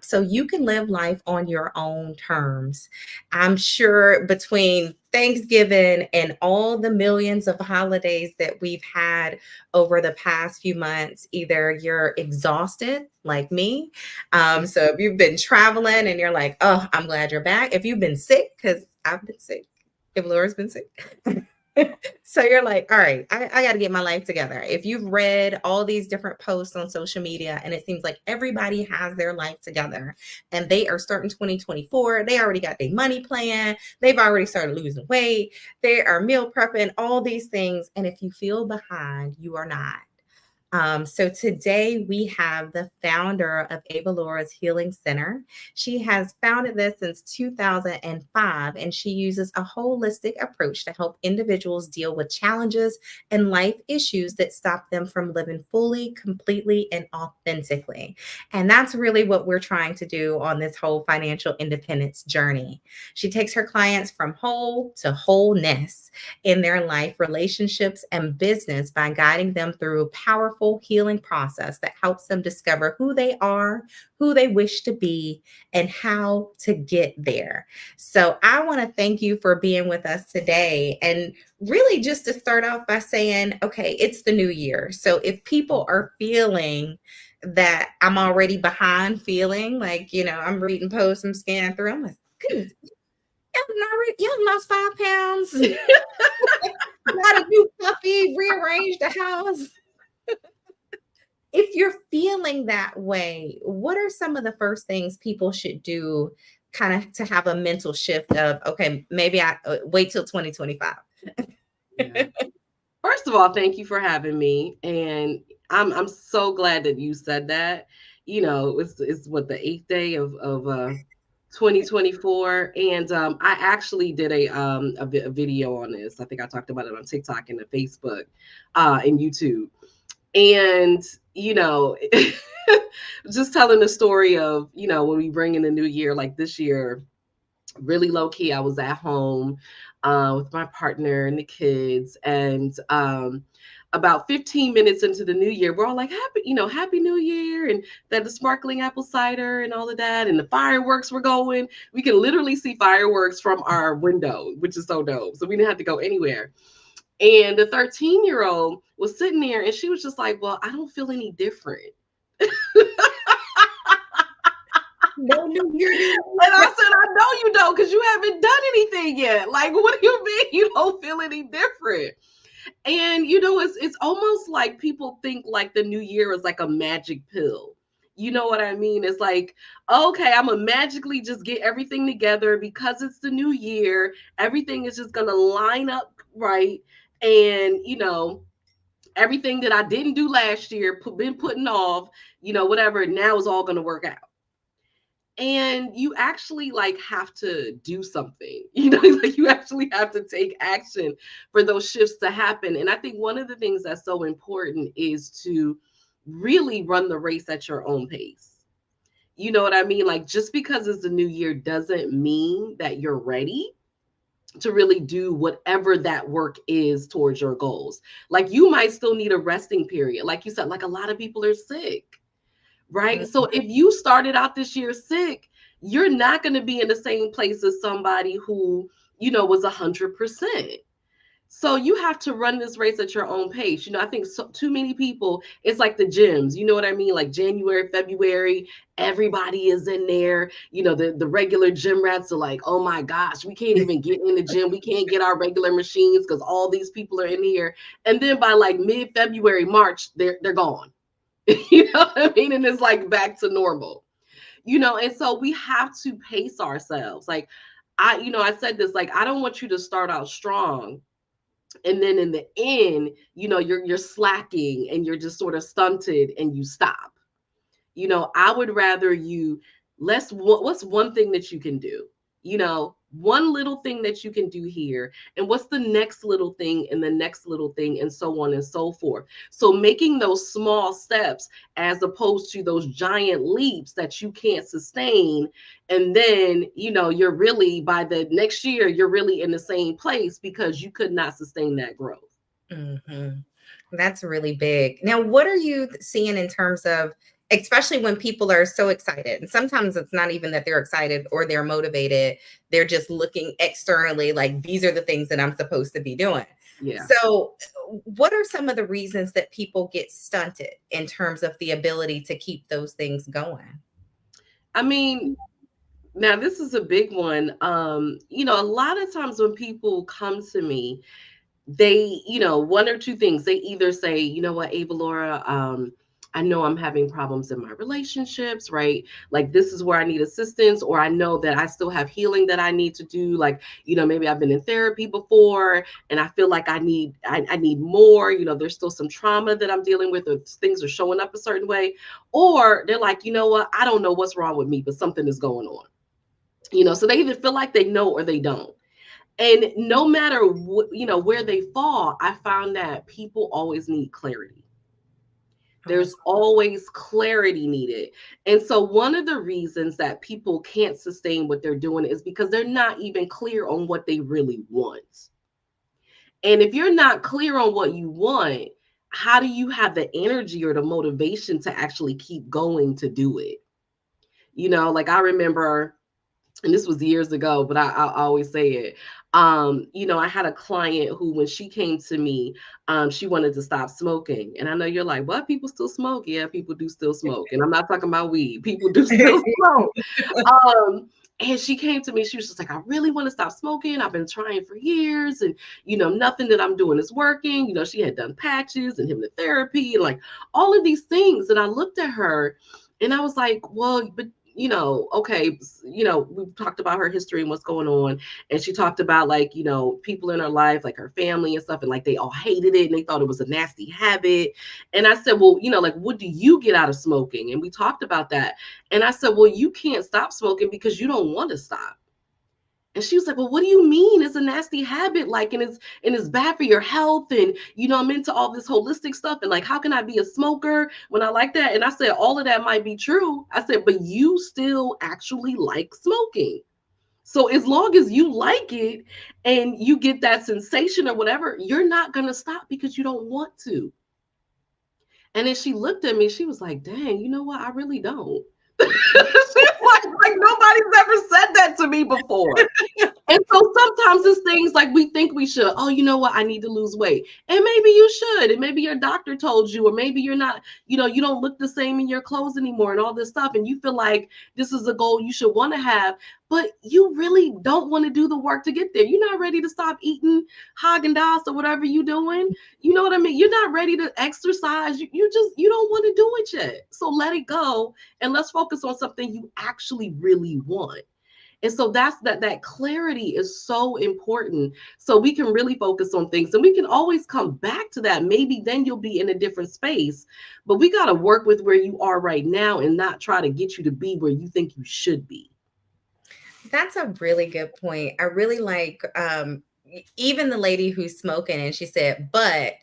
so you can live life on your own terms. I'm sure between Thanksgiving and all the millions of holidays that we've had over the past few months, either you're exhausted like me. So if you've been traveling and you're like, oh, I'm glad you're back. If you've been sick, because I've been sick, if Laura's been sick. So you're like, all right, I got to get my life together. If you've read all these different posts on social media and it seems like everybody has their life together and they are starting 2024, they already got their money plan, they've already started losing weight, they are meal prepping, all these things. And if you feel behind, you are not. So today we have the founder of Avalaura's Healing Center. She has founded this since 2005, and she uses a holistic approach to help individuals deal with challenges and life issues that stop them from living fully, completely, and authentically. And that's really what we're trying to do on this whole financial independence journey. She takes her clients from whole to wholeness in their life, relationships, and business by guiding them through a powerful healing process that helps them discover who they are, who they wish to be, and how to get there. So, I want to thank you for being with us today. And really, just to start off by saying, okay, it's the new year. So, if people are feeling that I'm already behind, feeling like, I'm reading posts, I'm scanning through, I'm like, goodness, y'all lost 5 pounds. Got a new puppy, rearranged the house. If you're feeling that way, what are some of the first things people should do kind of to have a mental shift of, okay, maybe I wait till 2025? Yeah. First of all, thank you for having me, and I'm so glad that you said that. It's what the eighth day of 2024, and I actually did a video on this. I think I talked about it on TikTok and the Facebook, and YouTube, and you know, just telling the story of when we bring in the new year, like this year, really low key. I was at home with my partner and the kids, and about 15 minutes into the new year, we're all like, happy New Year, and that the sparkling apple cider and all of that, and the fireworks were going. We can literally see fireworks from our window, which is so dope. So we didn't have to go anywhere. And the 13-year-old was sitting there, and she was just like, "Well, I don't feel any different." No new year, And I said, I know you don't, because you haven't done anything yet. Like, what do you mean you don't feel any different? And it's almost like people think like the new year is like a magic pill. You know what I mean? It's like, okay, I'm gonna magically just get everything together because it's the new year. Everything is just gonna line up right. And everything that I didn't do last year, been putting off, whatever, now is all gonna work out. And you actually like have to do something. Like you actually have to take action for those shifts to happen. And I think one of the things that's so important is to really run the race at your own pace. You know what I mean? Like, just because it's the new year doesn't mean that you're ready to really do whatever that work is towards your goals. Like, you might still need a resting period, like you said. Like, a lot of people are sick, right? So if you started out this year sick, you're not going to be in the same place as somebody who, was 100%. So you have to run this race at your own pace. I think too many people, it's like the gyms, you know what I mean? Like January, February, everybody is in there. The regular gym rats are like, oh my gosh, we can't even get in the gym. We can't get our regular machines because all these people are in here. And then by like mid-February, March, they're gone. You know what I mean? And it's like back to normal. And so we have to pace ourselves. Like, I said this, like, I don't want you to start out strong and then in the end, you're slacking and you're just sort of stunted and you stop. I would rather you, what's one thing that you can do? One little thing that you can do here, and what's the next little thing and the next little thing, and so on and so forth. So making those small steps as opposed to those giant leaps that you can't sustain. And then, you're really, by the next year, you're really in the same place because you could not sustain that growth. Mhm. That's really big. Now, what are you seeing in terms of especially when people are so excited. And sometimes it's not even that they're excited or they're motivated. They're just looking externally like these are the things that I'm supposed to be doing. Yeah. So, what are some of the reasons that people get stunted in terms of the ability to keep those things going? I mean, now this is a big one. A lot of times when people come to me, they, one or two things. They either say, you know what, Avalaura, I know I'm having problems in my relationships, right? Like this is where I need assistance, or I know that I still have healing that I need to do. Like, maybe I've been in therapy before and I feel like I need more, there's still some trauma that I'm dealing with, or things are showing up a certain way. Or they're like, you know what, I don't know what's wrong with me, but something is going on. So they either feel like they know or they don't. And no matter where they fall, I found that people always need clarity. Oh, There's that's always clarity needed. And so one of the reasons that people can't sustain what they're doing is because they're not even clear on what they really want. And if you're not clear on what you want, how do you have the energy or the motivation to actually keep going to do it? Like I remember, and this was years ago, but I always say it. I had a client who, when she came to me, she wanted to stop smoking. And I know you're like, what? People still smoke? Yeah, people do still smoke. And I'm not talking about weed. People do still smoke. Um, and she came to me, she was just like, I really want to stop smoking. I've been trying for years, and nothing that I'm doing is working. She had done patches and hypnotherapy and like all of these things. And I looked at her and I was like, well, but okay, we talked about her history and what's going on. And she talked about like, people in her life, like her family and stuff, and like they all hated it and they thought it was a nasty habit. And I said, well, like, what do you get out of smoking? And we talked about that. And I said, well, you can't stop smoking because you don't want to stop. And she was like, well, what do you mean? It's a nasty habit, like, and it's bad for your health. And, I'm into all this holistic stuff. And like, how can I be a smoker when I like that? And I said, all of that might be true. I said, but you still actually like smoking. So as long as you like it and you get that sensation or whatever, you're not going to stop because you don't want to. And then she looked at me, she was like, dang, you know what? I really don't. She's like, nobody's ever said that to me before. And so sometimes it's things like we think we should. Oh, you know what? I need to lose weight. And maybe you should. And maybe your doctor told you, or maybe you're not, you don't look the same in your clothes anymore and all this stuff. And you feel like this is a goal you should want to have, but you really don't want to do the work to get there. You're not ready to stop eating Haagen-Dazs or whatever you're doing. You know what I mean? You're not ready to exercise. You don't want to do it yet. So let it go and let's focus on something you actually really want. And so that clarity is so important. So we can really focus on things and we can always come back to that. Maybe then you'll be in a different space, but we got to work with where you are right now and not try to get you to be where you think you should be. That's a really good point. I really like even the lady who's smoking, and she said, but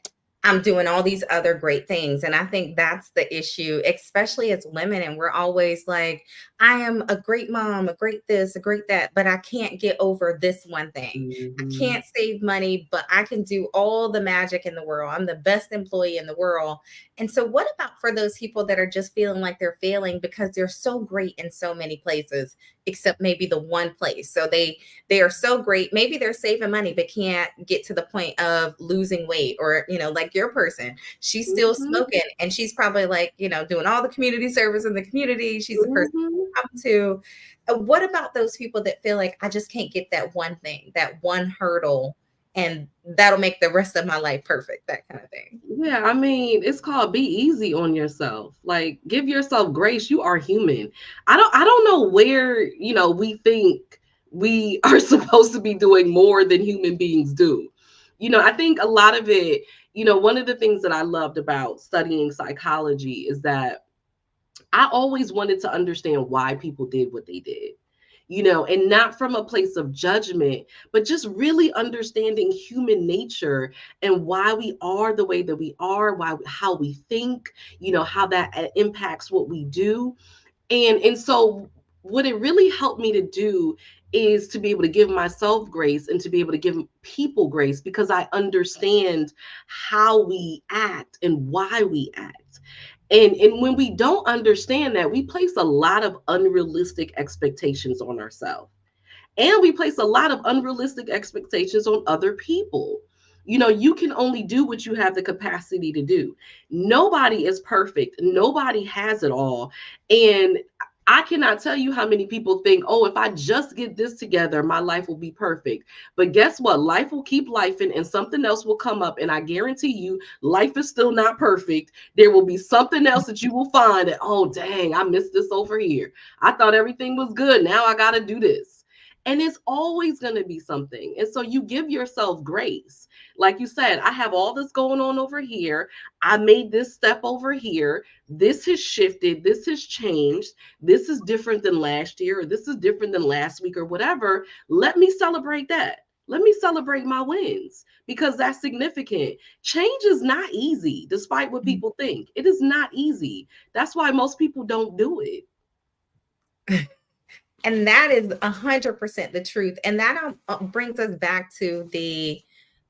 I'm doing all these other great things. And I think that's the issue, especially as women. And we're always like, I am a great mom, a great this, a great that, but I can't get over this one thing. I Mm-hmm. can't save money, but I can do all the magic in the world. I'm the best employee in the world. And so, what about for those people that are just feeling like they're failing because they're so great in so many places, except maybe the one place? So they are so great. Maybe they're saving money, but can't get to the point of losing weight, or, like your person, she's still Mm-hmm. smoking and she's probably like, doing all the community service in the community. She's the person Mm-hmm. to come to. What about those people that feel like I just can't get that one thing, that one hurdle, and that'll make the rest of my life perfect, that kind of thing? Yeah, I mean, it's called be easy on yourself. Like give yourself grace. You are human. I don't know where, we think we are supposed to be doing more than human beings do. I think a lot of it, one of the things that I loved about studying psychology is that I always wanted to understand why people did what they did, and not from a place of judgment, but just really understanding human nature and why we are the way that we are, how we think, how that impacts what we do. And so what it really helped me to do is to be able to give myself grace and to be able to give people grace because I understand how we act and why we act. And when we don't understand that, we place a lot of unrealistic expectations on ourselves. And we place a lot of unrealistic expectations on other people. You can only do what you have the capacity to do. Nobody is perfect, nobody has it all. And I cannot tell you how many people think, oh, if I just get this together, my life will be perfect. But guess what? Life will keep lifing and something else will come up. And I guarantee you, life is still not perfect. There will be something else that you will find that, oh, dang, I missed this over here. I thought everything was good. Now I got to do this. And it's always going to be something. And so you give yourself grace. Like you said, I have all this going on over here. I made this step over here. This has shifted. This has changed. This is different than last year, or this is different than last week, or whatever. Let me celebrate that. Let me celebrate my wins because that's significant. Change is not easy, despite what people think. It is not easy. That's why most people don't do it. And that is 100% the truth. And that brings us back to the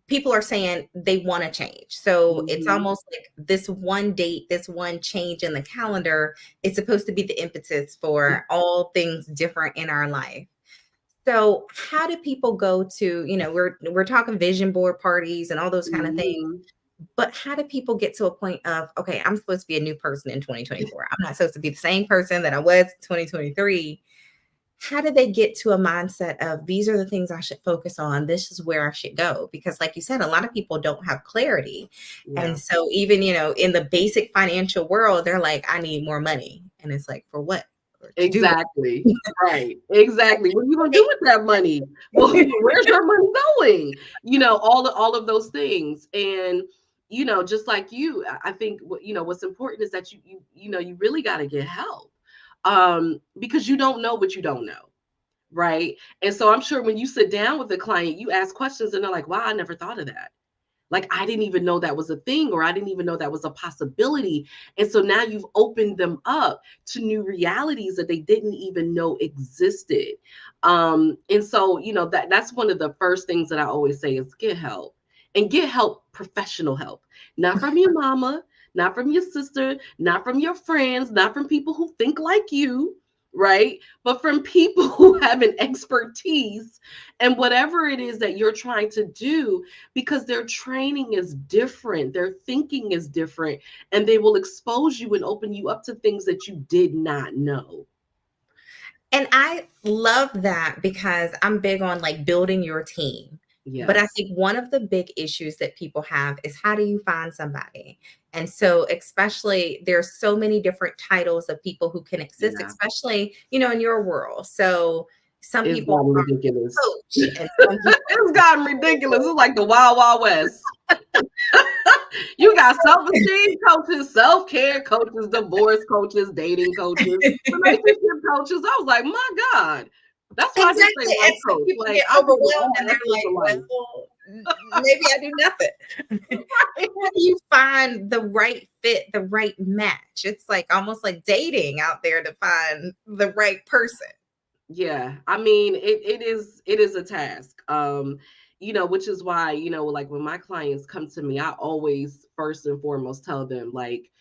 people are saying they want to change. So it's Mhm. almost like this one date, this one change in the calendar is supposed to be the impetus for all things different in our life. So how do people go to, we're talking vision board parties and all those kind of things, Mhm. but how do people get to a point of, okay, I'm supposed to be a new person in 2024. I'm not supposed to be the same person that I was in 2023. How do they get to a mindset of these are the things I should focus on? This is where I should go. Because, like you said, a lot of people don't have clarity. And Yeah. so, even, in the basic financial world, they're like, I need more money. And it's like, for what? Or to do Exactly. Right. Exactly. What are you gonna do what? with that money? Well, where's your money going? All of those things. And just like you, I think what's important is that you really got to get help. Because you don't know what you don't know. Right. And so I'm sure when you sit down with a client, you ask questions and they're like, wow, I never thought of that. Like, I didn't even know that was a thing, or I didn't even know that was a possibility. And so now you've opened them up to new realities that they didn't even know existed. And so, that's one of the first things that I always say is get help, and get help, professional help, not from your mama, not from your sister, not from your friends, not from people who think like you, right? But from people who have an expertise and whatever it is that you're trying to do, because their training is different, their thinking is different, and they will expose you and open you up to things that you did not know. And I love that because I'm big on like building your team. But I Yes. think one of the big issues that people have is how do you find somebody? And so, especially, there's so many different titles of people who can exist, Yeah. especially, in your world. So, some It's people gotten are ridiculous. coach and some people It's gotten ridiculous. It's like the wild, wild west. You got self-esteem coaches, self-care coaches, divorce coaches, dating coaches, relationship coaches. I was like, my God. That's why I just say exactly. life And some coach. people Like, get I deal with overwhelmed all and they're aspects like, of life. well, maybe I do nothing. How do you find the right fit, the right match? It's like almost like dating out there to find the right person. Yeah, I mean, it is a task. Which is why, like when my clients come to me, I always first and foremost tell them, like,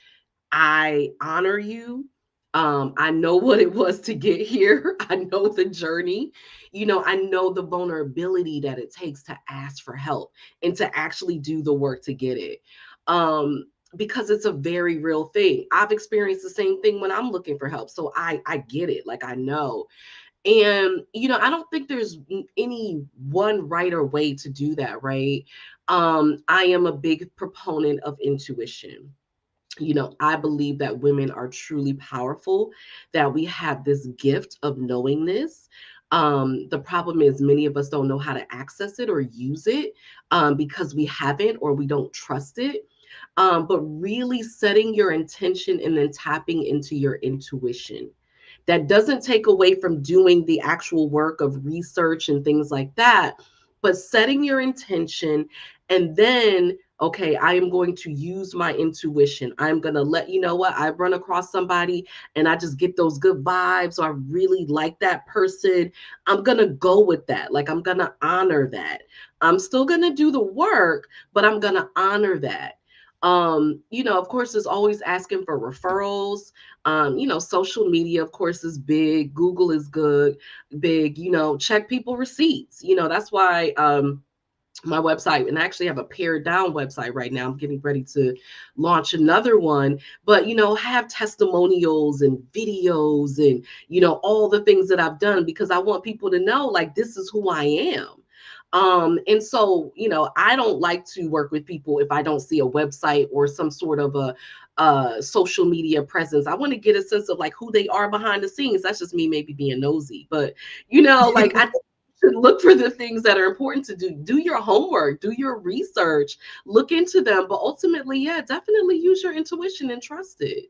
I honor you. I know what it was to get here. I know the journey. I know the vulnerability that it takes to ask for help and to actually do the work to get it. Because it's a very real thing. I've experienced the same thing when I'm looking for help. So I get it. Like, I know. And I don't think there's any one right or way to do that, right? I am a big proponent of intuition. I believe that women are truly powerful, that we have this gift of knowingness. The problem is many of us don't know how to access it or use it, because we haven't or we don't trust it. But really setting your intention and then tapping into your intuition. That doesn't take away from doing the actual work of research and things like that, but setting your intention and then, okay, I am going to use my intuition. I'm going to let you know what I run across somebody and I just get those good vibes, or I really like that person. I'm going to go with that. Like, I'm going to honor that. I'm still going to do the work, but I'm going to honor that. Of course, there's always asking for referrals. Social media, of course, is big. Google is good, big. Check people receipts. That's why my website, and I actually have a pared down website right now. I'm getting ready to launch another one, but have testimonials and videos and all the things that I've done, because I want people to know, like, this is who I am. And so, I don't like to work with people if I don't see a website or some sort of a social media presence. I want to get a sense of like who they are behind the scenes. That's just me maybe being nosy, but like, I think you should look for the things that are important to do. Do your homework, do your research, look into them. But ultimately, yeah, definitely use your intuition and trust it.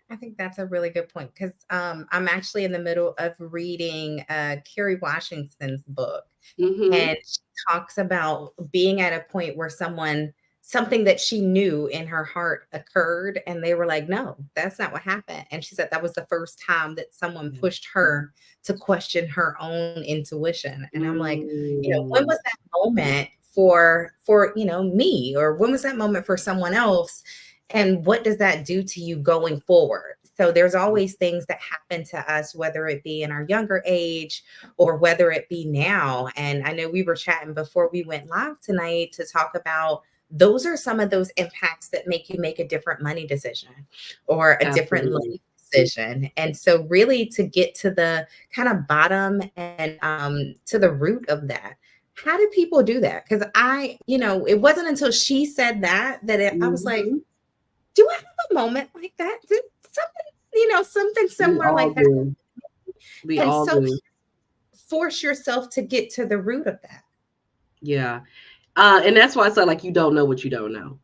I think that's a really good point because I'm actually in the middle of reading Kerry Washington's book, Mm-hmm. and she talks about being at a point where something that she knew in her heart occurred, and they were like, "No, that's not what happened." And she said that was the first time that someone pushed her to question her own intuition. And I'm like, when Mm, was that moment for me, or when was that moment for someone else? And what does that do to you going forward? So there's always things that happen to us, whether it be in our younger age or whether it be now. And I know we were chatting before we went live tonight to talk about those are some of those impacts that make you make a different money decision or a different absolutely. life decision. And so really to get to the kind of bottom and to the root of that, how do people do that? Because it wasn't until she said I was like, Hmm. do I have a moment like that? Did something We similar all like that? do. We And all so do. force yourself to get to the root of that. Yeah. And that's why I said, like, you don't know what you don't know.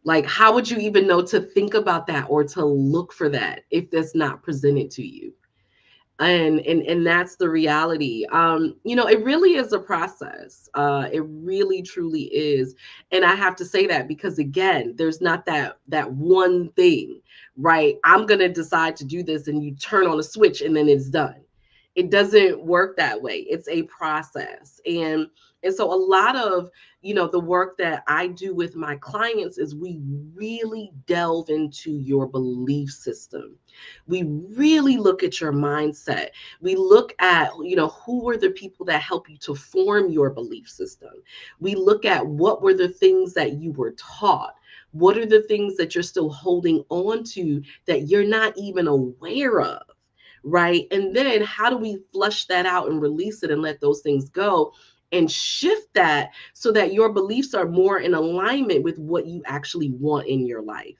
Like, how would you even know to think about that or to look for that if that's not presented to you? And that's the reality. It really is a process. It really truly is. And I have to say that because, again, there's not that one thing, right? I'm gonna decide to do this and you turn on a switch and then it's done. It doesn't work that way. It's a process. And so a lot of the work that I do with my clients is we really delve into your belief system. We really look at your mindset. We look at, who were the people that help you to form your belief system. We look at what were the things that you were taught. What are the things that you're still holding on to that you're not even aware of? Right. And then how do we flush that out and release it and let those things go and shift that so that your beliefs are more in alignment with what you actually want in your life?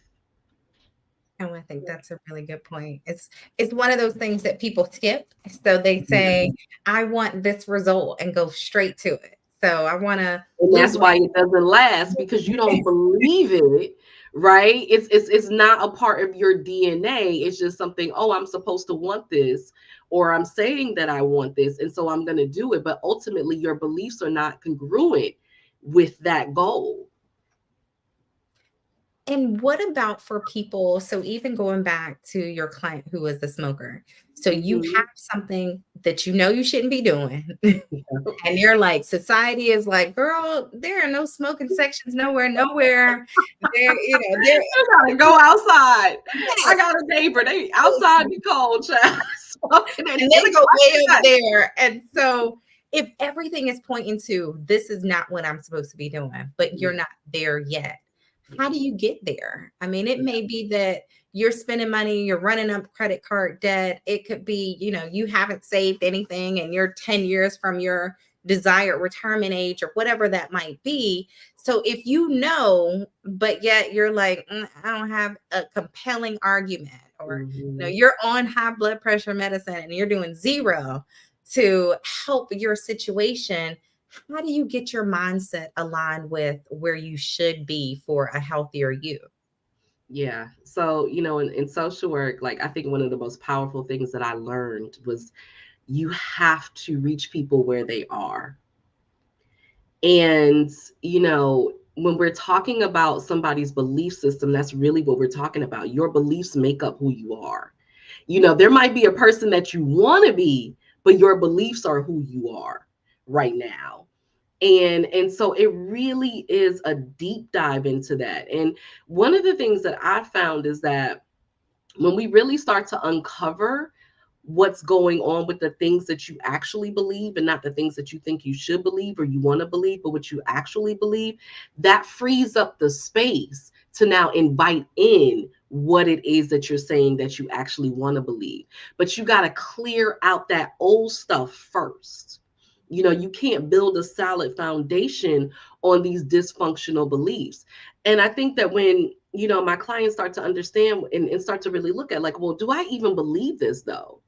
Oh, I think that's a really good point. It's one of those things that people skip. So they say, Mhm. I want this result and go straight to it. So I want to And lose that's weight. why it doesn't last, because you don't believe it, right? It's not a part of your DNA. It's just something, oh, I'm supposed to want this, or I'm saying that I want this, and so I'm going to do it. But ultimately, your beliefs are not congruent with that goal. And what about for people? So even going back to your client who was the smoker. So you Hmm. have something that you know you shouldn't be doing. Yeah. And you're like, society is like, girl, there are no smoking sections nowhere. There, You gotta go outside. I yes. got a neighbor. They outside the cold, child, smoking in And the they go way over garage. there. And so if everything is pointing to this is not what I'm supposed to be doing, but you're Yeah, not there yet, how yeah, do you get there? I mean, it yeah. may be that you're spending money, you're running up credit card debt. It could be, you haven't saved anything and you're 10 years from your desired retirement age or whatever that might be. So if you know, but yet you're like, I don't have a compelling argument, or Hmm. you're on high blood pressure medicine and you're doing zero to help your situation, how do you get your mindset aligned with where you should be for a healthier you? Yeah. So, in social work, like, I think one of the most powerful things that I learned was you have to reach people where they are. And, when we're talking about somebody's belief system, that's really what we're talking about. Your beliefs make up who you are. There might be a person that you want to be, but your beliefs are who you are right now. And so it really is a deep dive into that. And one of the things that I found is that when we really start to uncover what's going on with the things that you actually believe and not the things that you think you should believe or you want to believe, but what you actually believe, that frees up the space to now invite in what it is that you're saying that you actually want to believe. But you got to clear out that old stuff first. You can't build a solid foundation on these dysfunctional beliefs. And I think that when, my clients start to understand and start to really look at, like, well, do I even believe this though?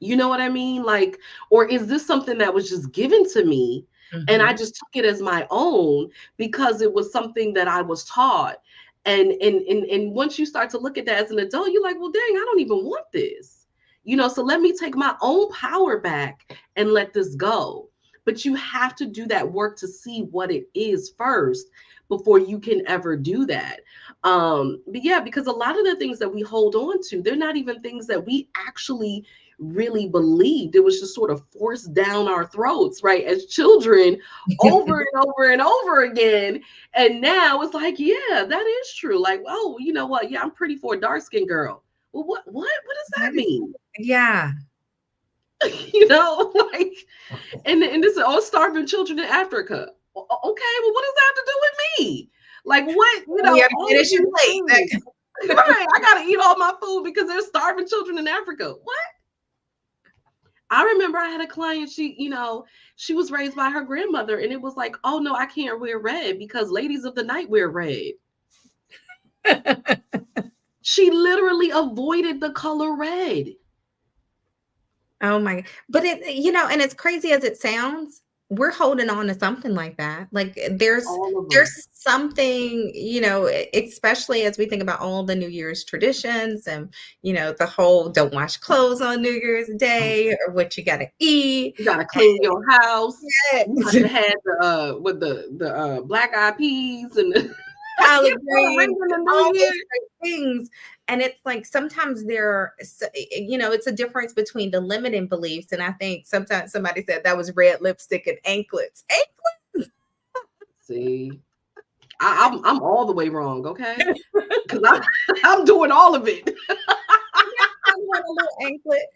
You know what I mean? Like, or is this something that was just given to me and I Mhm. just took it as my own because it was something that I was taught? And once you start to look at that as an adult, you're like, well, dang, I don't even want this. So let me take my own power back and let this go. But you have to do that work to see what it is first before you can ever do that. But yeah, because a lot of the things that we hold on to, they're not even things that we actually really believed. It was just sort of forced down our throats, right, as children, over and over and over again. And now it's like, yeah, that is true. Like, oh, you know what? Yeah, I'm pretty for a dark skinned girl. Well, what does That that is mean? yeah. Like, and this is all starving children in Africa. Okay, well, what does that have to do with me? Like, what, You gotta all of finish your these plate. things. Right, I gotta eat all my food because there's starving children in Africa. What? I remember I had a client, she was raised by her grandmother, and it was like, oh no, I can't wear red because ladies of the night wear red. She literally avoided the color red. Oh my but and it's crazy as it sounds, we're holding on to something like that. Like, All of them. there's something, especially as we think about all the New Year's traditions and, the whole don't wash clothes on New Year's Day or what you gotta eat. You gotta clean your house. You got Yes. to have the with the black eyed peas and the Collard ring greens, in the all new year. those great things, and it's like sometimes it's a difference between the limiting beliefs, and I think sometimes somebody said that was red lipstick and anklets. See, I'm all the way wrong, okay? Because I'm doing all of it. I want a little anklet.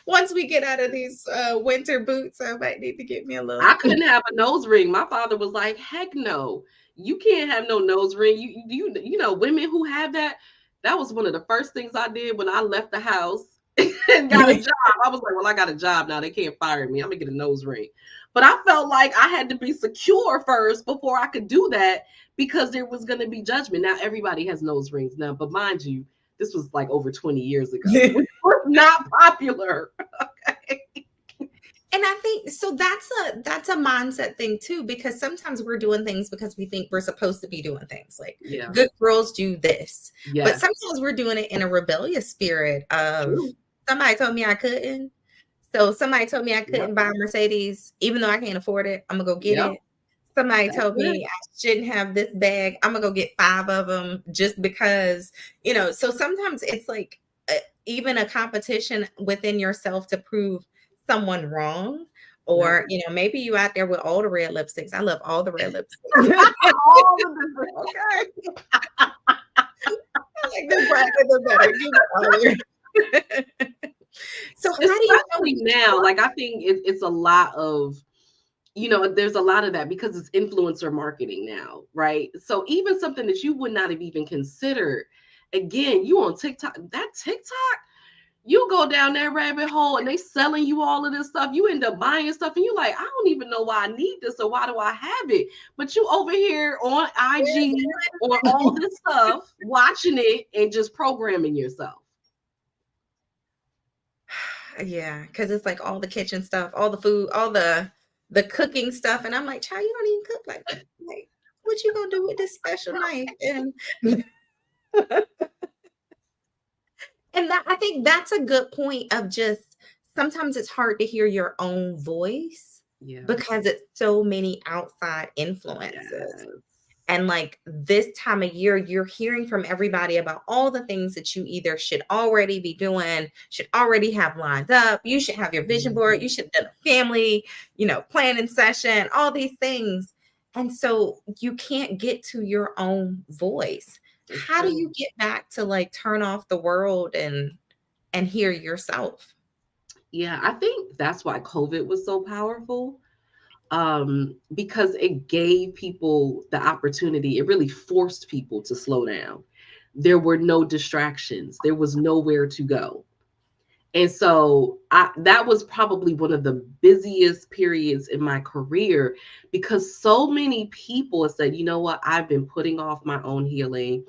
Once we get out of these winter boots, I might need to get me a I little. couldn't have a nose ring. My father was like, "Heck no, you can't have no nose ring." Women who have that. That was one of the first things I did when I left the house and got a job. I was like, "Well, I got a job now. They can't fire me. I'm gonna get a nose ring." But I felt like I had to be secure first before I could do that because there was going to be judgment. Now everybody has nose rings now, but mind you, this was like over 20 years ago, which was not popular. And I think so that's a mindset thing too, because sometimes we're doing things because we think we're supposed to be doing things. Like, Yeah. good girls do this. But Yes. sometimes we're doing it in a rebellious spirit of True. somebody told me I couldn't. So somebody told me I Yep. couldn't buy a Mercedes, even though I can't afford it, I'm gonna go get Yep. it. Somebody That's told it. me I shouldn't have this bag, I'm gonna go get 5 of them just because. So sometimes it's like even a competition within yourself to prove someone wrong. Yep. Or, maybe you out there with all the red lipsticks. I love all the red lipsticks. All the different. Okay. I like the brighter the better. Give it all your So how do you know Especially now, like I think it's a lot of, there's a lot of that because it's influencer marketing now, right? So even something that you would not have even considered, again, you on TikTok, that TikTok, you go down that rabbit hole and they selling you all of this stuff. You end up buying stuff and you like, I don't even know why I need this or why do I have it? But you over here on IG or all this stuff, watching it and just programming yourself. Yeah, because it's like all the kitchen stuff, all the food, all the cooking stuff, and I'm like, "Child, you don't even cook like that. Like, what you gonna do with this special knife?" And that I think that's a good point of just sometimes it's hard to hear your own voice Yeah. because it's so many outside Yes. influences. And like this time of year, you're hearing from everybody about all the things that you either should already be doing, should already have lined up. You should have your vision board. You should have done a family, planning session, all these things. And so you can't get to your own voice. It's How do true. you get back to like turn off the world and hear yourself? Yeah, I think that's why COVID was so powerful. Because it gave people the opportunity, it really forced people to slow down. There were no distractions, there was nowhere to go. And so that was probably one of the busiest periods in my career because so many people said, you know what, I've been putting off my own healing.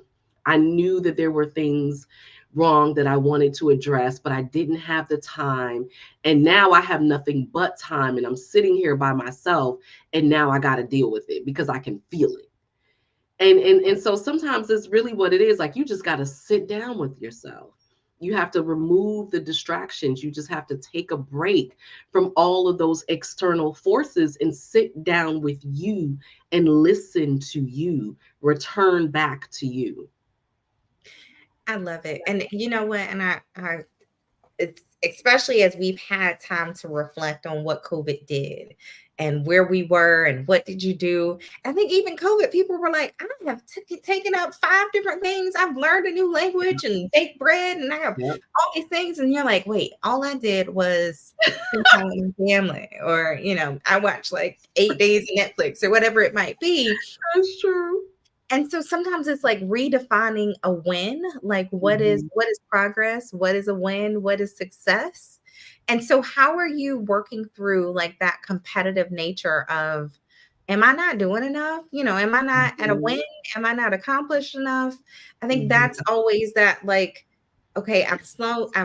I knew that there were things wrong that I wanted to address, but I didn't have the time. And now I have nothing but time and I'm sitting here by myself and now I got to deal with it because I can feel it. And so sometimes it's really what it is. Like you just got to sit down with yourself. You have to remove the distractions. You just have to take a break from all of those external forces and sit down with you and listen to you, return back to you. I love it. And you know what? And I it's especially as we've had time to reflect on what COVID did and where we were and what did you do. I think even COVID, people were like, I have taken up 5 different things. I've learned a new language and baked bread and I have Yep. all these things. And you're like, wait, all I did was spend time with my family, or I watched like 8 days of Netflix or whatever it might be. That's true. And so sometimes it's like redefining a win, like Mhm. what is progress, what is a win, what is success. And so how are you working through like that competitive nature of, am I not doing enough? Am I not at a win? Mhm. Am I not accomplished enough? I think that's Mhm. always that, like, okay, I've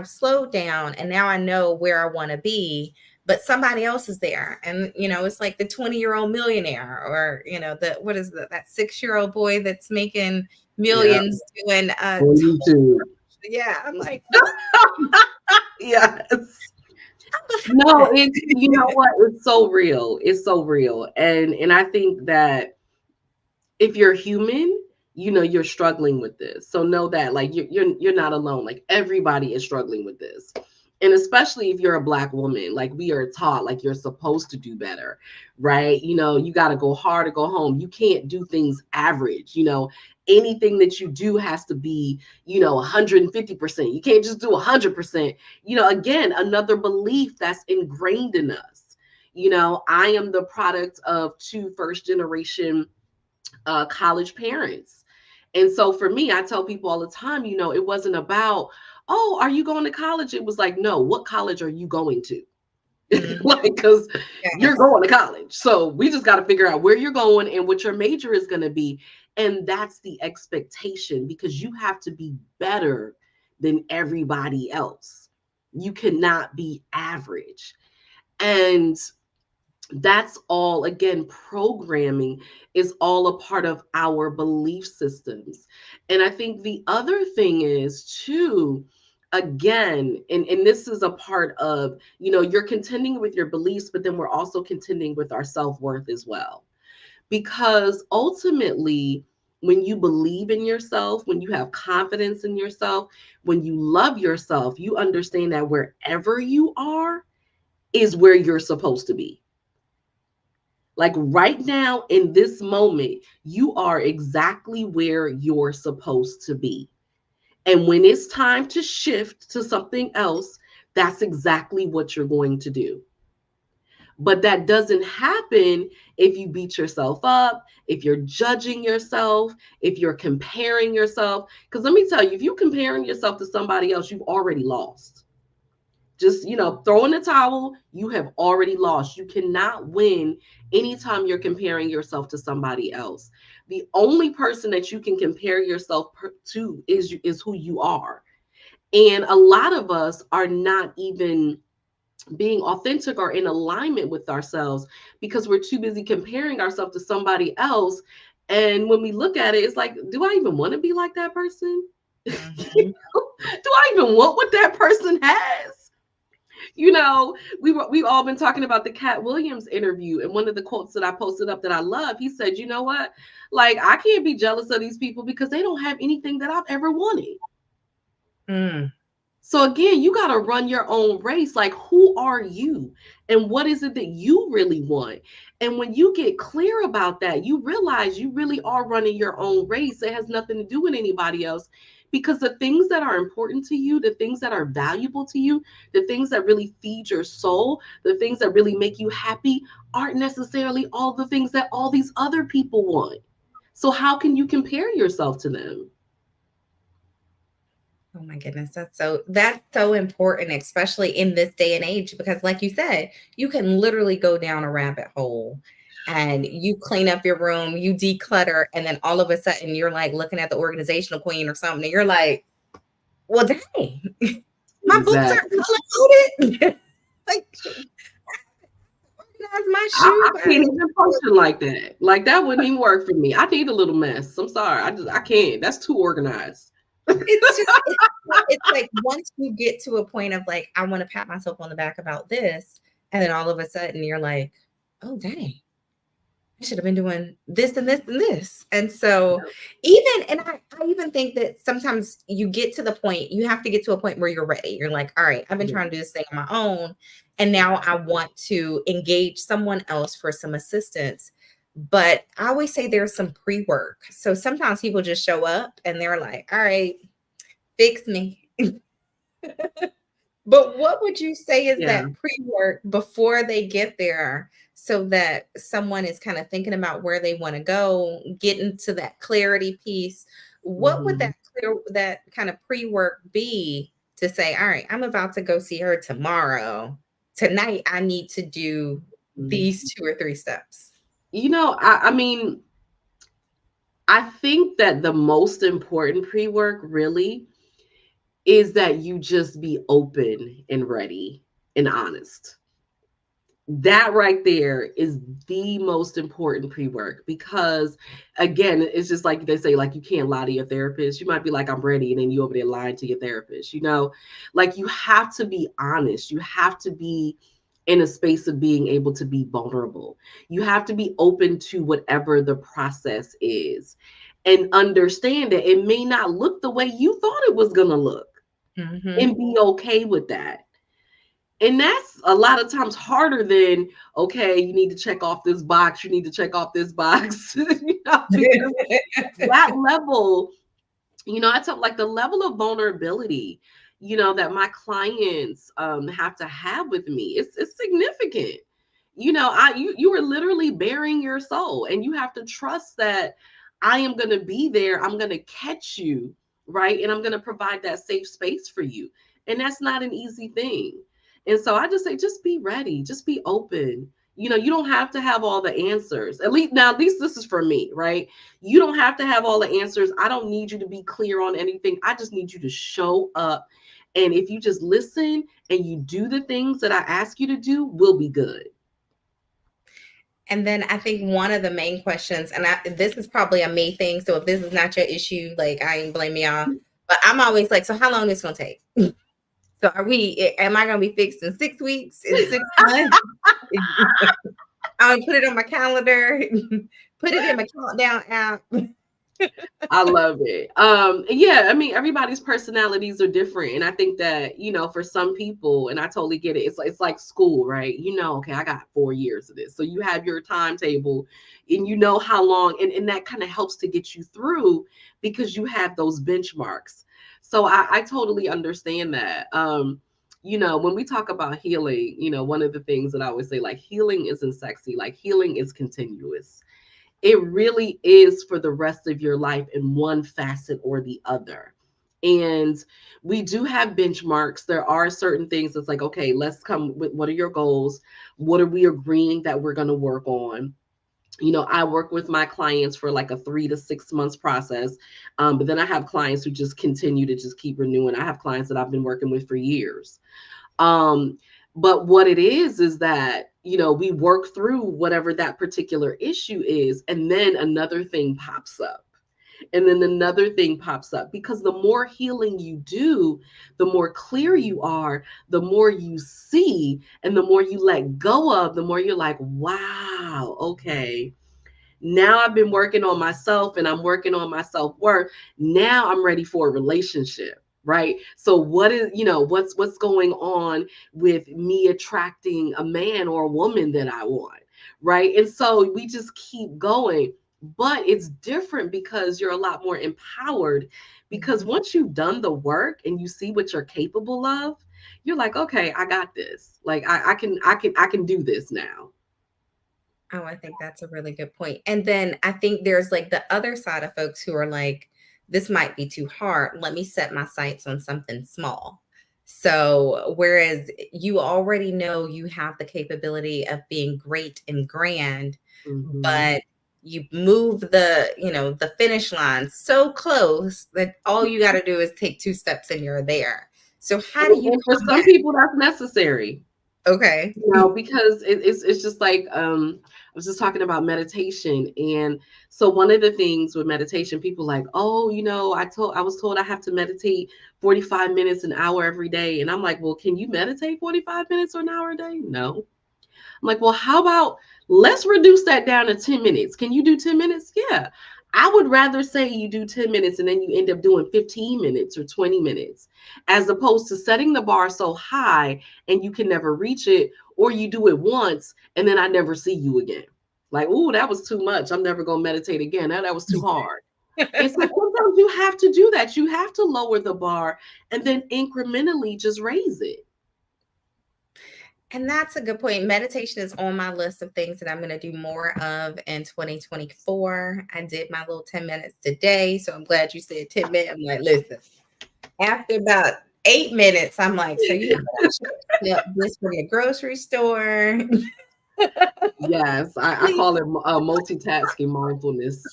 slowed down and now I know where I want to be, but somebody else is there. And it's like the 20-year-old millionaire, or the what is that 6-year-old boy that's making Yeah. millions doing On YouTube. yeah, I'm like, Yes. I'm No, behind. it's you know what? It's so real. It's so real. And I think that if you're human, you're struggling with this. So know that like you're not alone. Like everybody is struggling with this. And especially if you're a Black woman, like we are taught like you're supposed to do better, right? You got to go hard or go home. You can't do things average. Anything that you do has to be, 150%. You can't just do 100%. Again, another belief that's ingrained in us. I am the product of two first generation college parents. And so for me, I tell people all the time, it wasn't about, oh, are you going to college? It was like, no, what college are you going to? Mhm. Like, because you're Yes. going to college. So we just got to figure out where you're going and what your major is going to be. And that's the expectation because you have to be better than everybody else. You cannot be average. And that's all, again, programming is all a part of our belief systems. And I think the other thing is too, again, and this is a part of, you're contending with your beliefs, but then we're also contending with our self-worth as well, because ultimately when you believe in yourself, when you have confidence in yourself, when you love yourself, you understand that wherever you are is where you're supposed to be. Like right now, in this moment, you are exactly where you're supposed to be. And when it's time to shift to something else, that's exactly what you're going to do. But that doesn't happen if you beat yourself up, if you're judging yourself, if you're comparing yourself. Because let me tell you, if you're comparing yourself to somebody else, you've already lost. Just throw in the towel. You have already lost. You cannot win anytime you're comparing yourself to somebody else. The only person that you can compare yourself to is who you are. And a lot of us are not even being authentic or in alignment with ourselves because we're too busy comparing ourselves to somebody else. And when we look at it, it's like, do I even want to be like that person? Do Mhm. I even want what that person has? You know, we've all been talking about the Cat Williams interview, and one of the quotes that I posted up that I love, he said, "You know what? Like I can't be jealous of these people because they don't have anything that I've ever wanted." Mm. So again, you got to run your own race. Like, who are you? And what is it that you really want? And when you get clear about that, you realize you really are running your own race. It has nothing to do with anybody else. Because the things that are important to you, the things that are valuable to you, the things that really feed your soul, the things that really make you happy aren't necessarily all the things that all these other people want. So, how can you compare yourself to them? Oh my goodness, that's so important, especially in this day and age, because like you said, you can literally go down a rabbit hole and you clean up your room, you declutter, and then all of a sudden you're like looking at the organizational queen or something, and you're like, well, dang, my books are Exactly. color coded. Like, organize my shoe I can't by even function like that. Like that wouldn't even work for me. I need a little mess. I'm sorry. I can't. That's too organized. it's just it's like once you get to a point of like, I want to pat myself on the back about this, and then all of a sudden you're like, oh dang, I should have been doing this and this and this. And so I even think that sometimes you get to the point, you have to get to a point where you're ready. You're like, all right, I've been Yeah. trying to do this thing on my own. And now I want to engage someone else for some assistance. But I always say there's some pre-work. So sometimes people just show up and they're like, all right, fix me. But what would you say is Yeah. that pre-work before they get there so that someone is kind of thinking about where they want to go, getting to that clarity piece? What would Mhm. that kind of pre-work be to say, all right, I'm about to go see her tomorrow. Tonight I need to do Mhm. these 2 or 3 steps. I mean, I think that the most important pre-work really is that you just be open and ready and honest. That right there is the most important pre-work because again, it's just like they say, like you can't lie to your therapist. You might be like, I'm ready, and then you over there lying to your therapist, like you have to be honest. You have to be in a space of being able to be vulnerable. You have to be open to whatever the process is and understand that it may not look the way you thought it was going to look, Hmm. and be okay with that. And that's a lot of times harder than, okay, you need to check off this box, you need to check off this box, because that level, I tell like the level of vulnerability, that my clients have with me, it's significant. You are literally bearing your soul, and you have to trust that I am going to be there. I'm going to catch you, right? And I'm going to provide that safe space for you. And that's not an easy thing. And so I just say, just be ready, just be open. You don't have to have all the answers. At least this is for me, right? You don't have to have all the answers. I don't need you to be clear on anything. I just need you to show up. And if you just listen and you do the things that I ask you to do, we'll be good. And then I think one of the main questions, and this is probably a me thing. So if this is not your issue, like I ain't blaming y'all. But I'm always like, so how long is it gonna take? So am I gonna be fixed in 6 weeks, in 6 months? I'll put it on my calendar, put it in my countdown app. I love it. Yeah, I mean, everybody's personalities are different, and I think that for some people, and I totally get it. It's like school, right? Okay, I got 4 years of this, so you have your timetable, and you know how long, and that kind of helps to get you through because you have those benchmarks. So I totally understand that. When we talk about healing, one of the things that I always say, like healing isn't sexy, like healing is continuous. It really is for the rest of your life in one facet or the other. And we do have benchmarks. There are certain things that's like, okay, let's come with what are your goals? What are we agreeing that we're going to work on? I work with my clients for like a 3 to 6 months process. But then I have clients who just continue to just keep renewing. I have clients that I've been working with for years. Um, but what it is that, we work through whatever that particular issue is, and then another thing pops up. And then another thing pops up, because the more healing you do, the more clear you are, the more you see, and the more you let go of, the more you're like, wow, okay, now I've been working on myself and I'm working on my self-worth. Now I'm ready for a relationship, right? So what is, what's going on with me attracting a man or a woman that I want, right? And so we just keep going. But it's different because you're a lot more empowered, because Mhm. once you've done the work and you see what you're capable of, you're like, okay, I got this. Like I can do this now. Oh, I think that's a really good point. And then I think there's like the other side of folks who are like, this might be too hard. Let me set my sights on something small. So, whereas you already know you have the capability of being great and grand, Hmm. but you move the finish line so close that all you got to do is take two steps and you're there. So, how do you And for some combat? people, that's necessary. Okay. Because it's just like, I was just talking about meditation. And so one of the things with meditation, people like, oh, I was told I have to meditate 45 minutes, an hour every day. And I'm like, well, can you meditate 45 minutes or an hour a day? No. I'm like, well, how about let's reduce that down to 10 minutes? Can you do 10 minutes? Yeah. I would rather say you do 10 minutes and then you end up doing 15 minutes or 20 minutes, as opposed to setting the bar so high and you can never reach it, or you do it once and then I never see you again. Like, ooh, that was too much. I'm never going to meditate again. That was too hard. And so sometimes you have to do that. You have to lower the bar and then incrementally just raise it. And that's a good point. Meditation is on my list of things that I'm going to do more of in 2024. I did my little 10 minutes today. So I'm glad you said 10 minutes. I'm like, listen, after about 8 minutes, I'm like, so you know what? I should have this from the grocery store. Yes, I Please. call it multitasking mindfulness.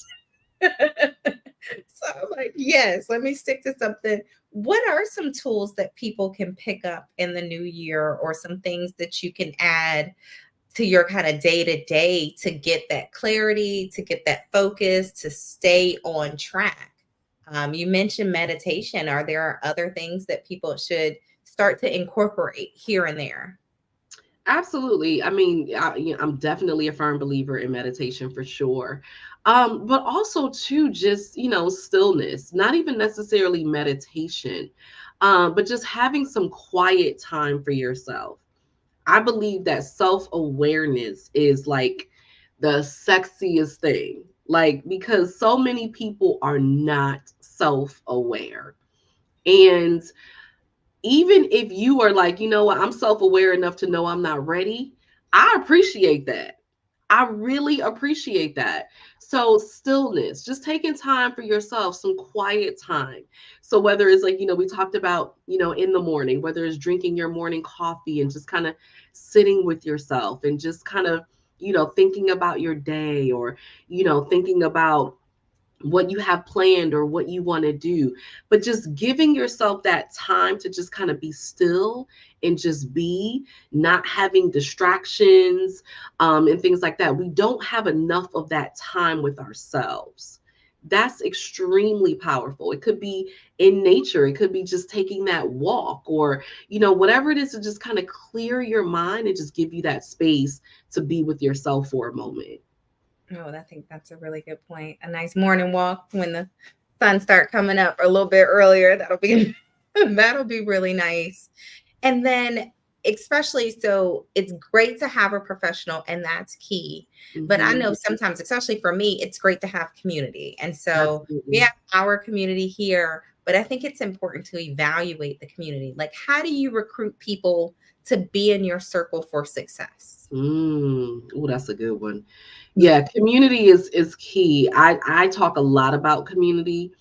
So I'm like, yes, let me stick to something. What are some tools that people can pick up in the new year, or some things that you can add to your kind of day to day to get that clarity, to get that focus, to stay on track? You mentioned meditation. Are there other things that people should start to incorporate here and there? Absolutely. I mean, I'm definitely a firm believer in meditation for sure. But also too, just stillness. Not even necessarily meditation, but just having some quiet time for yourself. I believe that self awareness is like the sexiest thing. Like, because so many people are not self aware. And even if you are like, you know what, I'm self aware enough to know I'm not ready, I appreciate that. I really appreciate that. So, stillness, just taking time for yourself, some quiet time. So, whether it's like, we talked about, in the morning, whether it's drinking your morning coffee and just kind of sitting with yourself and just kind of, thinking about your day, or, thinking about what you have planned or what you want to do, but just giving yourself that time to just kind of be still and just be, not having distractions, and things like that. We don't have enough of that time with ourselves. That's extremely powerful. It could be in nature, it could be just taking that walk, or whatever it is, to just kind of clear your mind and just give you that space to be with yourself for a moment. Oh, I think that's a really good point. A nice morning walk when the sun start coming up a little bit earlier. That'll be that'll be really nice. And then, especially, so it's great to have a professional, and that's key. But I Hmm. know sometimes, especially for me, it's great to have community. And so we Absolutely. have our community here, but I think it's important to evaluate the community. Like, how do you recruit people to be in your circle for success? Oh, that's a good one. Yeah, community is key. I talk a lot about community,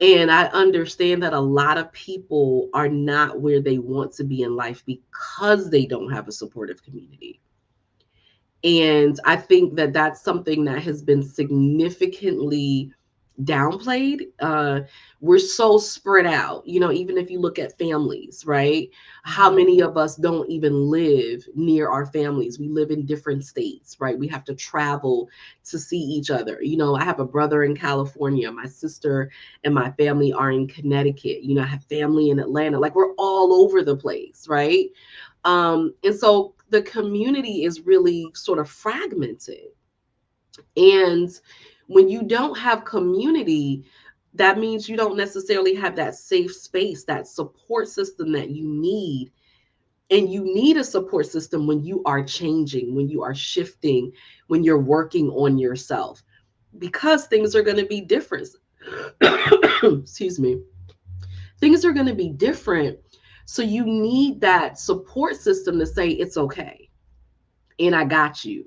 and I understand that a lot of people are not where they want to be in life because they don't have a supportive community. And I think that that's something that has been significantly downplayed. We're so spread out, even if you look at families, right? How Mhm. many of us don't even live near our families? We live in different states, right? We have to travel to see each other. I have a brother in California, my sister and my family are in Connecticut. I have family in Atlanta. Like, we're all over the place, right? And so the community is really sort of fragmented. And when you don't have community, that means you don't necessarily have that safe space, that support system that you need. And you need a support system when you are changing, when you are shifting, when you're working on yourself, because things are going to be different. Excuse me. Things are going to be different. So you need that support system to say, it's okay. And I got you.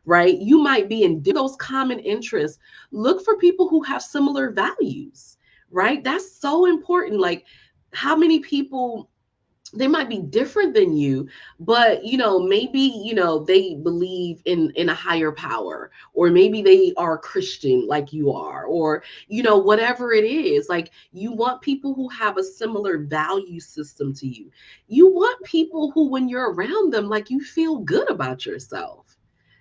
Right? You might be in those common interests. Look for people who have similar values, right? That's so important. Like, how many people, they might be different than you, but maybe they believe in a higher power, or maybe they are Christian like you are, or whatever it is. Like, you want people who have a similar value system to you. You want people who, when you're around them, like, you feel good about yourself.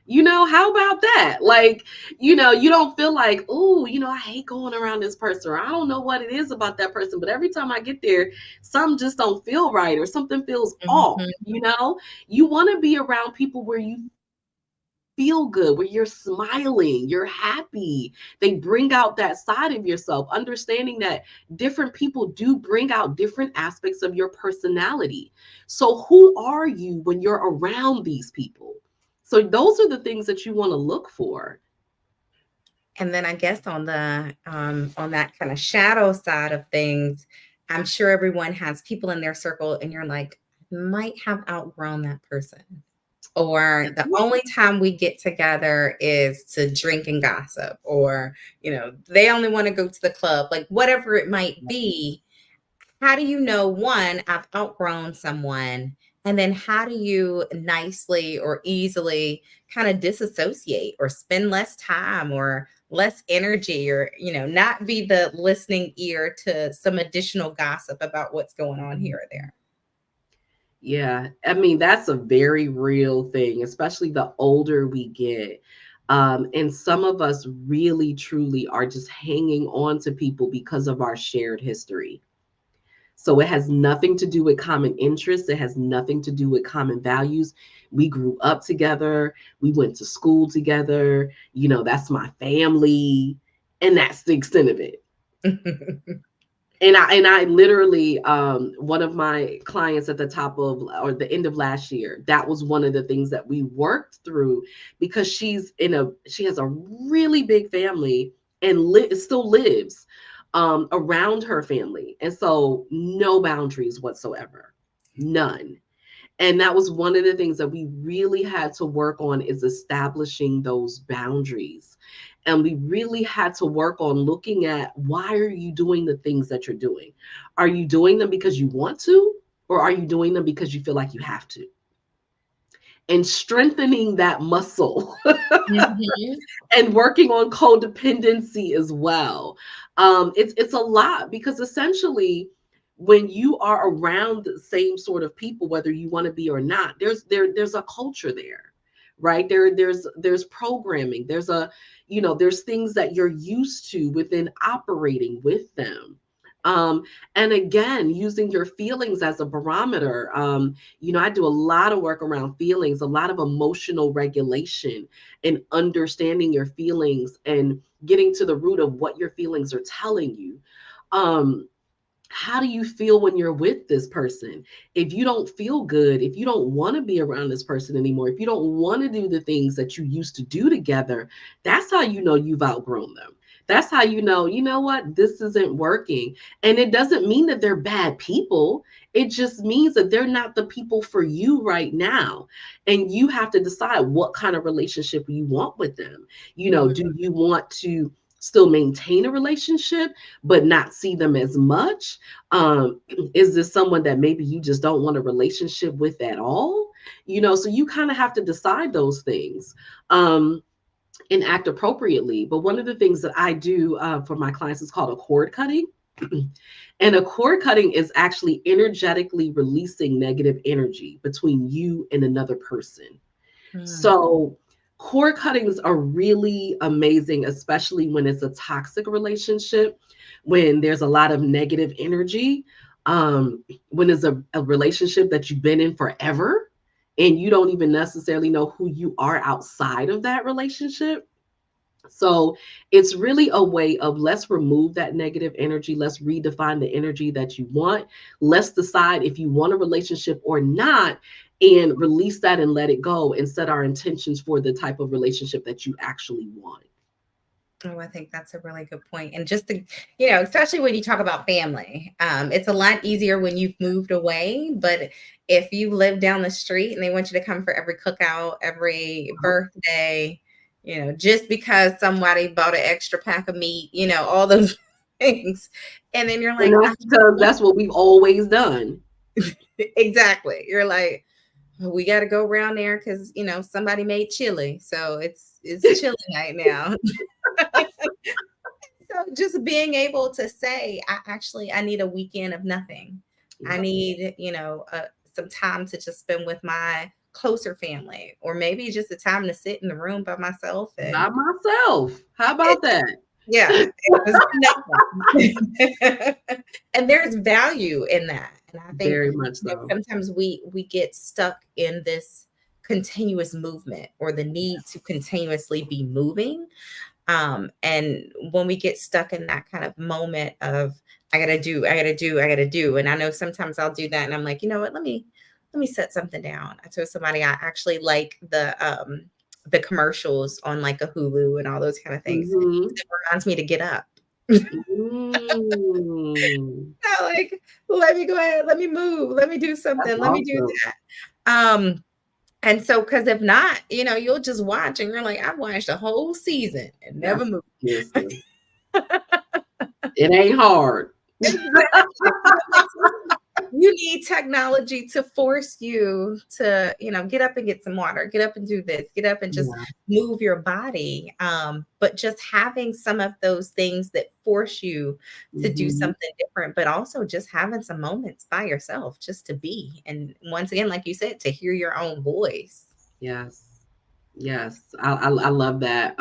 How about that? Like, you don't feel like, oh, I hate going around this person, or I don't know what it is about that person, but every time I get there, some just don't feel right, or something feels off. Mhm. You want to be around people where you feel good, where you're smiling, you're happy. They bring out that side of yourself, understanding that different people do bring out different aspects of your personality. So who are you when you're around these people? So those are the things that you want to look for. And then I guess on that kind of shadow side of things, I'm sure everyone has people in their circle and you're like, might have outgrown that person. Or the only time we get together is to drink and gossip, or, they only want to go to the club, like whatever it might be. How do you know, one, I've outgrown someone? And then how do you nicely or easily kind of disassociate or spend less time or less energy, or, not be the listening ear to some additional gossip about what's going on here or there? Yeah, I mean, that's a very real thing, especially the older we get. And some of us really, truly are just hanging on to people because of our shared history. So it has nothing to do with common interests. It has nothing to do with common values. We grew up together. We went to school together. That's my family. And that's the extent of it. And I literally, one of my clients at the top of, or the end of last year, that was one of the things that we worked through, because she has a really big family, and still lives around her family, and so no boundaries whatsoever, none. And that was one of the things that we really had to work on, is establishing those boundaries. And we really had to work on looking at, why are you doing the things that you're doing? Are you doing them because you want to, or are you doing them because you feel like you have to? And strengthening that muscle Mhm. and working on codependency as well. It's a lot, because essentially, when you are around the same sort of people, whether you want to be or not, there's a culture there, right? There's programming. There's things that you're used to within operating with them. Um, and again, using your feelings as a barometer. I do a lot of work around feelings, a lot of emotional regulation, and understanding your feelings and getting to the root of what your feelings are telling you. Um, how do you feel when you're with this person? If you don't feel good, if you don't want to be around this person anymore, if you don't want to do the things that you used to do together, that's how you know you've outgrown them. That's how you know what, this isn't working. And it doesn't mean that they're bad people. It just means that they're not the people for you right now. And you have to decide what kind of relationship you want with them. Do you want to still maintain a relationship but not see them as much? Is this someone that maybe you just don't want a relationship with at all? So you kind of have to decide those things. um and act appropriately. But one of the things that I do for my clients is called a cord cutting. And a cord cutting is actually energetically releasing negative energy between you and another person. Mm, So, cord cuttings are really amazing, especially when it's a toxic relationship, when there's a lot of negative energy, when it's a relationship that you've been in forever and you don't even necessarily know who you are outside of that relationship. So it's really a way of, let's remove that negative energy. Let's redefine the energy that you want. Let's decide if you want a relationship or not, and release that and let it go and set our intentions for the type of relationship that you actually want. oh, I think that's a really good point. And just to, especially when you talk about family, it's a lot easier when you've moved away. But if you live down the street and they want you to come for every cookout, every birthday, just because somebody bought an extra pack of meat, all those things. And then you're And like, that's because that's what we've always done. exactly. You're like, we got to go around there because somebody made chili, so it's chili night now. So just being able to say, I need a weekend of nothing. I Yep. need, some time to just spend with my closer family, or maybe just a time to sit in the room by myself By and myself. How it, about that? yeah, just nothing. And there's value in that. And I think Very much so. sometimes we get stuck in this continuous movement or the need to continuously be moving. And when we get stuck in that kind of moment of I gotta do, I gotta do, I gotta do, and I know sometimes I'll do that, and I'm like, you know what? Let me set something down. I told somebody I actually like the commercials on like a Hulu and all those kind of things. Hmm. It reminds me to get up. Mm. Like, let me go ahead, let me move, let me do That's something, let me do awesome. that. And so, because if not, you'll just watch and you're like, I've watched a whole season and never That's, moved. listen, it ain't hard. Exactly. You need technology to force you to, get up and get some water, get up and do this, get up and just Yeah. move your body. But just having some of those things that force you to do Hmm. something different, but also just having some moments by yourself just to be. And once again, like you said, to hear your own voice. Yes. Yes. I love that.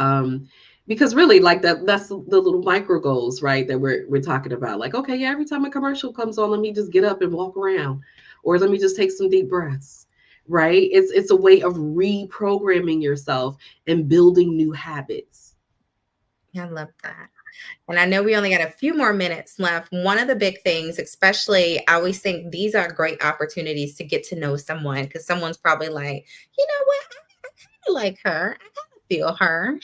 Because really, like, that's the little micro goals, right? That we're talking about. Like, okay, yeah, every time a commercial comes on, let me just get up and walk around, or let me just take some deep breaths. Right? It's a way of reprogramming yourself and building new habits. I love that. And I know we only got a few more minutes left. One of the big things, especially, I always think these are great opportunities to get to know someone because someone's probably like, you know what, I kind of like her. I kind of feel her.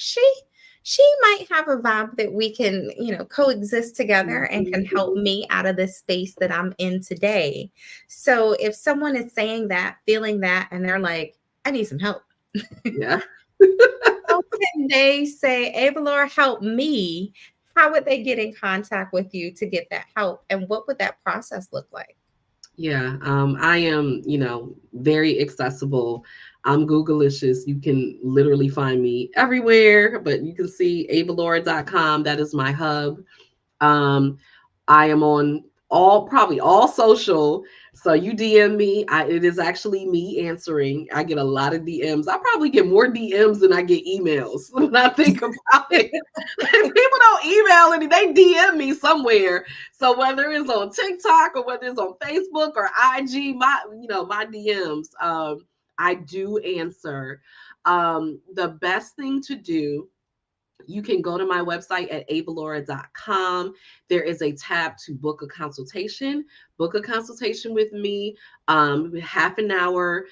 She might have a vibe that we can, coexist together and can help Mhm. me out of this space that I'm in today. So if someone is saying that, feeling that, and they're like, I need some help. Yeah. How can they say, Avalaura, help me? How would they get in contact with you to get that help? And what would that process look like? Yeah, I am, very accessible. I'm Googleicious. You can literally find me everywhere, but you can see avalaura.com. That is my hub. Um, I am on probably all social. So you DM me. It is actually me answering. I get a lot of DMs. I probably get more DMs than I get emails when I think about it. People don't email any, they DM me somewhere. So whether it's on TikTok or whether it's on Facebook or IG, my DMs, I do answer. The best thing to do, you can go to my website at avalaura.com. There is a tab to book a consultation. Book a consultation with me, half an hour,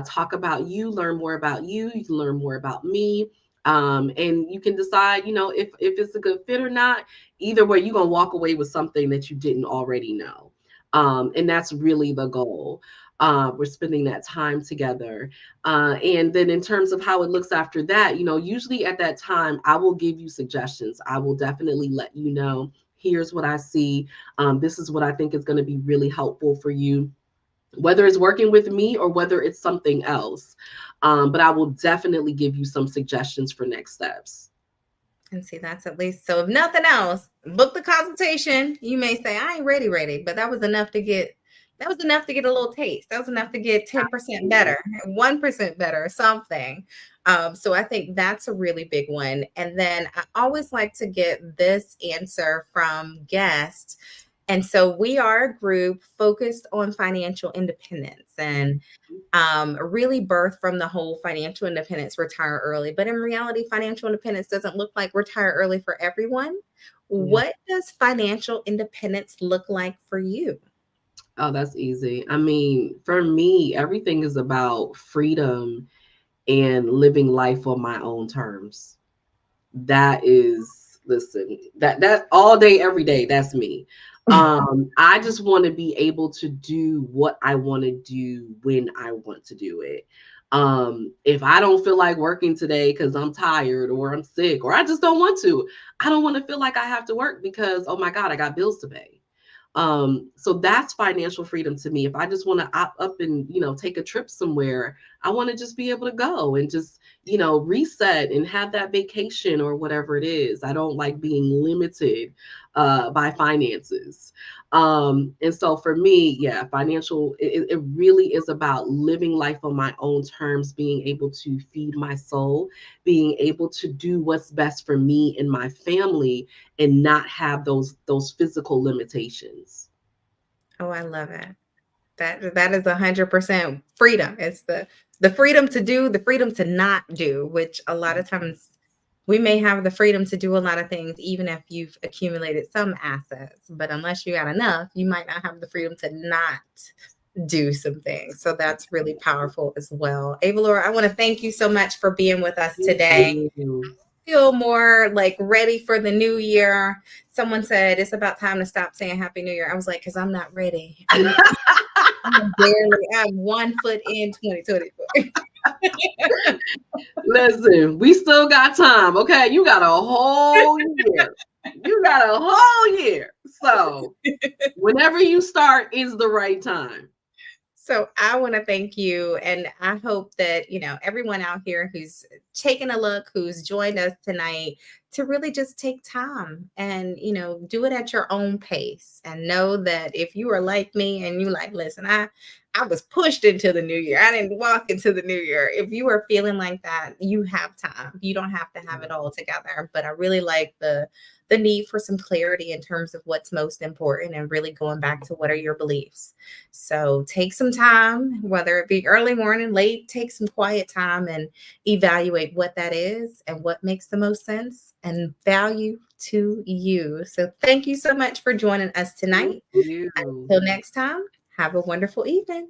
talk about you, learn more about you. You can learn more about me. And you can decide, if it's a good fit or not. Either way, you're going to walk away with something that you didn't already know. And that's really the goal. We're spending that time together. And then in terms of how it looks after that, usually at that time, I will give you suggestions. I will definitely let you know, here's what I see. This is what I think is going to be really helpful for you. whether it's working with me or whether it's something else. But I will definitely give you some suggestions for next steps. And see, that's at least so. If nothing else, book the consultation. You may say, "I ain't ready," but that was enough to get. That was enough to get a little taste. That was enough to get 10% better, 1% better, something. So I think that's a really big one. And then I always like to get this answer from guests. And so we are a group focused on financial independence, and really birthed from the whole financial independence, retire early. But in reality, financial independence doesn't look like retire early for everyone. Yeah. What does financial independence look like for you? Oh, that's easy. I mean, for me, everything is about freedom and living life on my own terms. That is, listen, that all day every day, that's me. I just want to be able to do what I want to do when I want to do it. If I don't feel like working today because I'm tired or I'm sick or I just don't want to, I don't want to feel like I have to work because, oh my God, I got bills to pay. So that's financial freedom to me. If I just want to opt up and, take a trip somewhere, I want to just be able to go and just, reset and have that vacation or whatever it is. I don't like being limited by finances. And so for me, yeah, financial, it really is about living life on my own terms, being able to feed my soul, being able to do what's best for me and my family, and not have those physical limitations. Oh, I love it. That is 100% freedom. It's the freedom to do, the freedom to not do, which a lot of times we may have the freedom to do a lot of things, even if you've accumulated some assets. But unless you got enough, you might not have the freedom to not do some things. So that's really powerful as well. Avalaura, I want to thank you so much for being with us Thank today. you. Feel more like ready for the new year. Someone said it's about time to stop saying Happy New Year. I was like, because I'm not ready. I'm 1 foot in 2024. Listen, we still got time. Okay, you got a whole year. You got a whole year. So whenever you start is the right time. So I want to thank you. And I hope that, everyone out here who's taken a look, who's joined us tonight, to really just take time and, do it at your own pace, and know that if you are like me and you like, listen, I was pushed into the new year. I didn't walk into the new year. If you are feeling like that, you have time. You don't have to have it all together. But I really like the need for some clarity in terms of what's most important, and really going back to what are your beliefs. So take some time, whether it be early morning, late, take some quiet time and evaluate what that is and what makes the most sense and value to you. So thank you so much for joining us Thank tonight. you. Until next time, have a wonderful evening.